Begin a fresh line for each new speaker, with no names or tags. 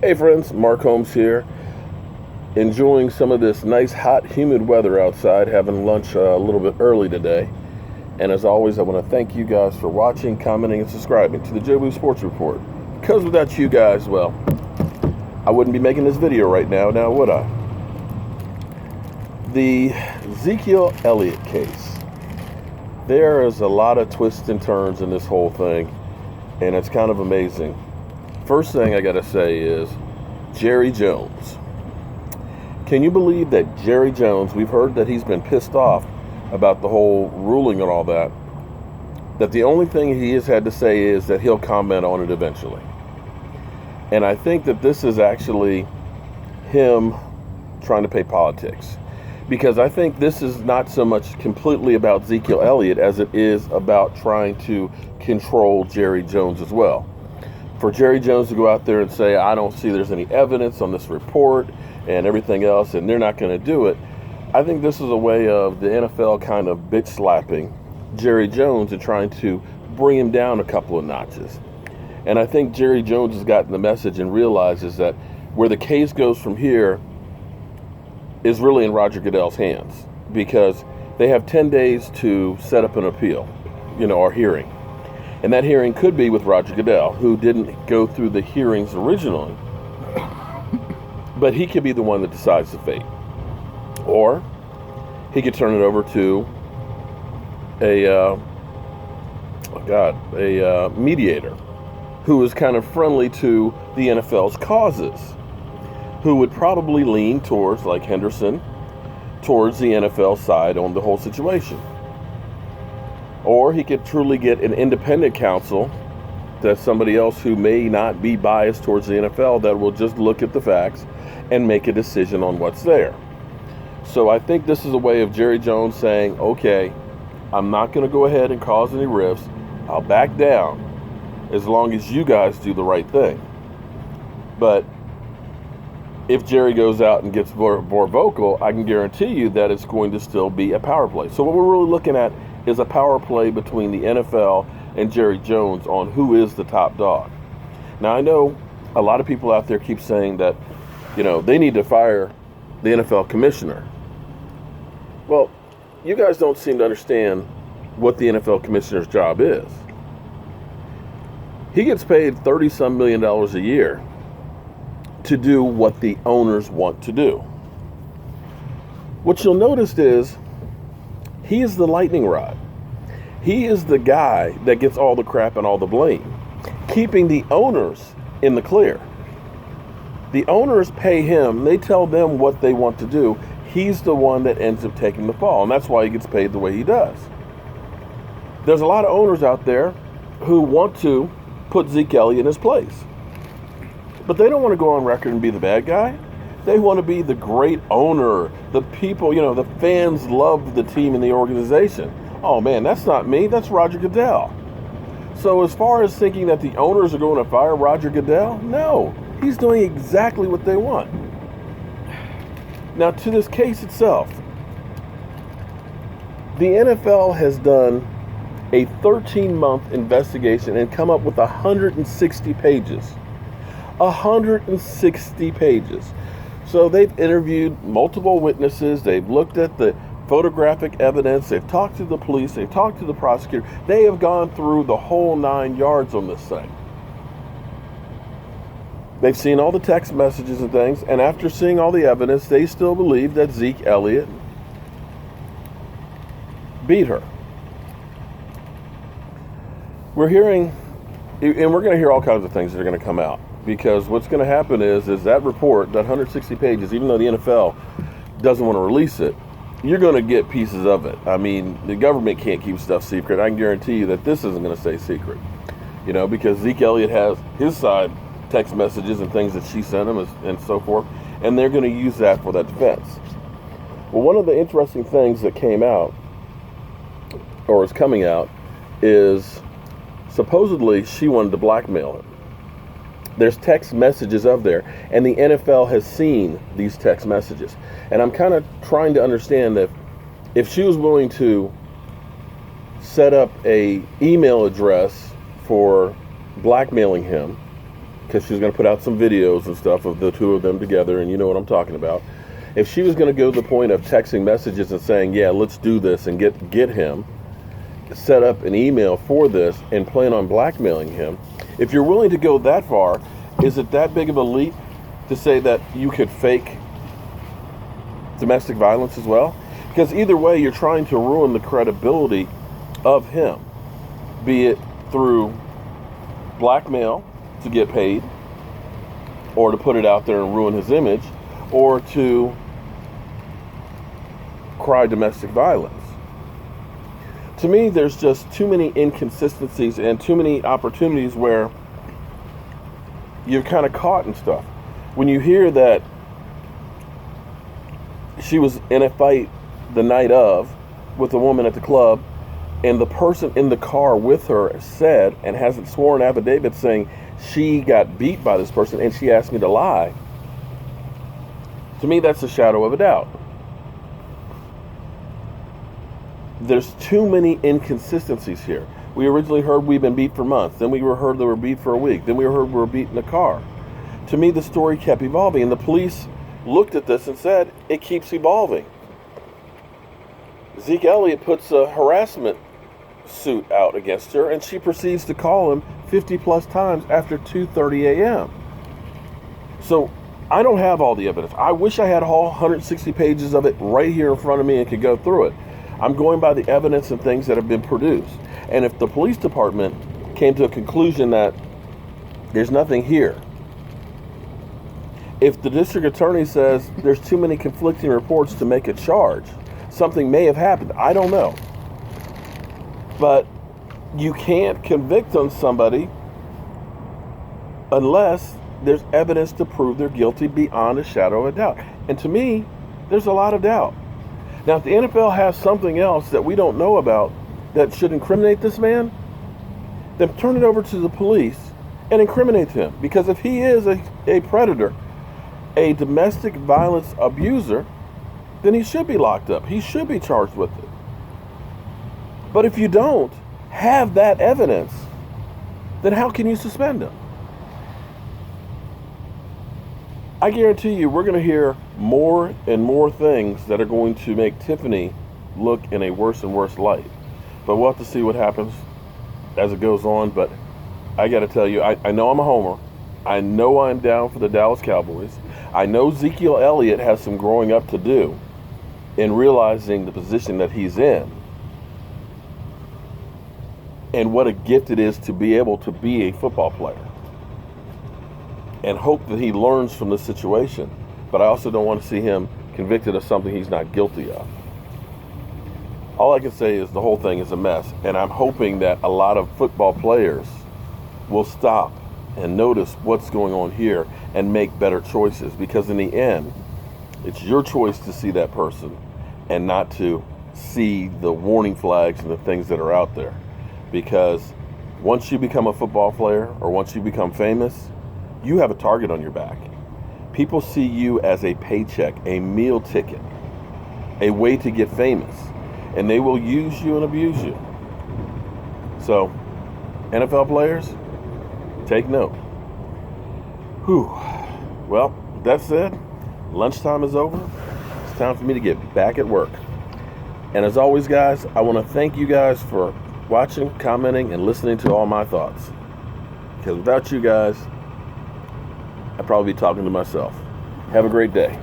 Hey friends, Mark Holmes here, enjoying some of this nice hot humid weather outside, having lunch a little bit early today. And as always, I want to thank you guys for watching, commenting, and subscribing to the Jobu Sports Report. Because without you guys, well, I wouldn't be making this video right now would I? The Zeke Elliot case. There is a lot of twists and turns in this whole thing, and it's kind of amazing. First thing I gotta say is Jerry Jones. Can you believe that Jerry Jones, we've heard that he's been pissed off about the whole ruling and all that the only thing he has had to say is that he'll comment on it eventually. And I think that this is actually him trying to play politics. Because I think this is not so much completely about Zeke Elliot as it is about trying to control Jerry Jones as well. For Jerry Jones to go out there and say, I don't see there's any evidence on this report and everything else, and they're not going to do it, I think this is a way of the NFL kind of bitch slapping Jerry Jones and trying to bring him down a couple of notches. And I think Jerry Jones has gotten the message and realizes that where the case goes from here is really in Roger Goodell's hands, because they have 10 days to set up an appeal, or hearing. And that hearing could be with Roger Goodell, who didn't go through the hearings originally, but he could be the one that decides the fate. Or he could turn it over to a mediator who is kind of friendly to the NFL's causes, who would probably lean towards, like Henderson, towards the NFL side on the whole situation. Or he could truly get an independent counsel, that's somebody else who may not be biased towards the NFL, that will just look at the facts and make a decision on what's there. So I think this is a way of Jerry Jones saying, okay, I'm not going to go ahead and cause any rifts. I'll back down as long as you guys do the right thing. But if Jerry goes out and gets more vocal, I can guarantee you that it's going to still be a power play. So what we're really looking at is a power play between the NFL and Jerry Jones on who is the top dog. Now, I know a lot of people out there keep saying that, they need to fire the NFL commissioner. Well, you guys don't seem to understand what the NFL commissioner's job is. He gets paid $30-some million a year to do what the owners want to do. What you'll notice is he is the lightning rod. He is the guy that gets all the crap and all the blame, keeping the owners in the clear. The owners pay him. They tell them what they want to do. He's the one that ends up taking the fall, and that's why he gets paid the way he does. There's a lot of owners out there who want to put Zeke Elliot in his place, but they don't want to go on record and be the bad guy. They want to be the great owner. The people, the fans love the team and the organization. Oh man, that's not me, that's Roger Goodell. So as far as thinking that the owners are going to fire Roger Goodell, no, he's doing exactly what they want. Now to this case itself, the NFL has done a 13-month investigation and come up with 160 pages. 160 pages. So they've interviewed multiple witnesses, they've looked at the photographic evidence, they've talked to the police, they've talked to the prosecutor, they have gone through the whole 9 yards on this thing. They've seen all the text messages and things, and after seeing all the evidence, they still believe that Zeke Elliot beat her. We're hearing, and we're going to hear all kinds of things that are going to come out, because what's going to happen is that report, that 160 pages, even though the NFL doesn't want to release it, you're going to get pieces of it. I mean, the government can't keep stuff secret. I can guarantee you that this isn't going to stay secret, because Zeke Elliot has his side text messages and things that she sent him and so forth, and they're going to use that for that defense. Well, one of the interesting things that came out, or is coming out, is supposedly she wanted to blackmail him. There's text messages of there, and the NFL has seen these text messages. And I'm kind of trying to understand that if she was willing to set up a email address for blackmailing him, because she's going to put out some videos and stuff of the two of them together, and you know what I'm talking about. If she was going to go to the point of texting messages and saying, yeah, let's do this and get him, set up an email for this and plan on blackmailing him, if you're willing to go that far, is it that big of a leap to say that you could fake domestic violence as well? Because either way, you're trying to ruin the credibility of him, be it through blackmail to get paid, or to put it out there and ruin his image, or to cry domestic violence. To me, there's just too many inconsistencies and too many opportunities where you're kind of caught in stuff. When you hear that she was in a fight the night of with a woman at the club, and the person in the car with her said, and has a sworn affidavit saying she got beat by this person and she asked me to lie, to me that's a shadow of a doubt. There's too many inconsistencies here. We originally heard we've been beat for months. Then we heard they were beat for a week. Then we heard we were beat in the car. To me, the story kept evolving, and the police looked at this and said, it keeps evolving. Zeke Elliot puts a harassment suit out against her, and she proceeds to call him 50 plus times after 2:30 a.m. So I don't have all the evidence. I wish I had all 160 pages of it right here in front of me and could go through it. I'm going by the evidence and things that have been produced. And if the police department came to a conclusion that there's nothing here, if the district attorney says there's too many conflicting reports to make a charge, something may have happened. I don't know. But you can't convict on somebody unless there's evidence to prove they're guilty beyond a shadow of a doubt. And to me, there's a lot of doubt. Now, if the NFL has something else that we don't know about that should incriminate this man, then turn it over to the police and incriminate him. Because if he is a predator, a domestic violence abuser, then he should be locked up. He should be charged with it. But if you don't have that evidence, then how can you suspend him? I guarantee you we're going to hear more and more things that are going to make Tiffany look in a worse and worse light. But we'll have to see what happens as it goes on. But I got to tell you, I know I'm a homer. I know I'm down for the Dallas Cowboys. I know Zeke Elliot has some growing up to do in realizing the position that he's in and what a gift it is to be able to be a football player, and hope that he learns from this situation. But I also don't want to see him convicted of something he's not guilty of. All I can say is the whole thing is a mess, and I'm hoping that a lot of football players will stop and notice what's going on here and make better choices, because in the end, it's your choice to see that person and not to see the warning flags and the things that are out there. Because once you become a football player, or once you become famous, you have a target on your back. People see you as a paycheck, a meal ticket, a way to get famous, and they will use you and abuse you. So, NFL players, take note. Whew. Well, that said, lunchtime is over. It's time for me to get back at work. And as always, guys, I want to thank you guys for watching, commenting, and listening to all my thoughts. Because without you guys, I'd probably be talking to myself. Have a great day.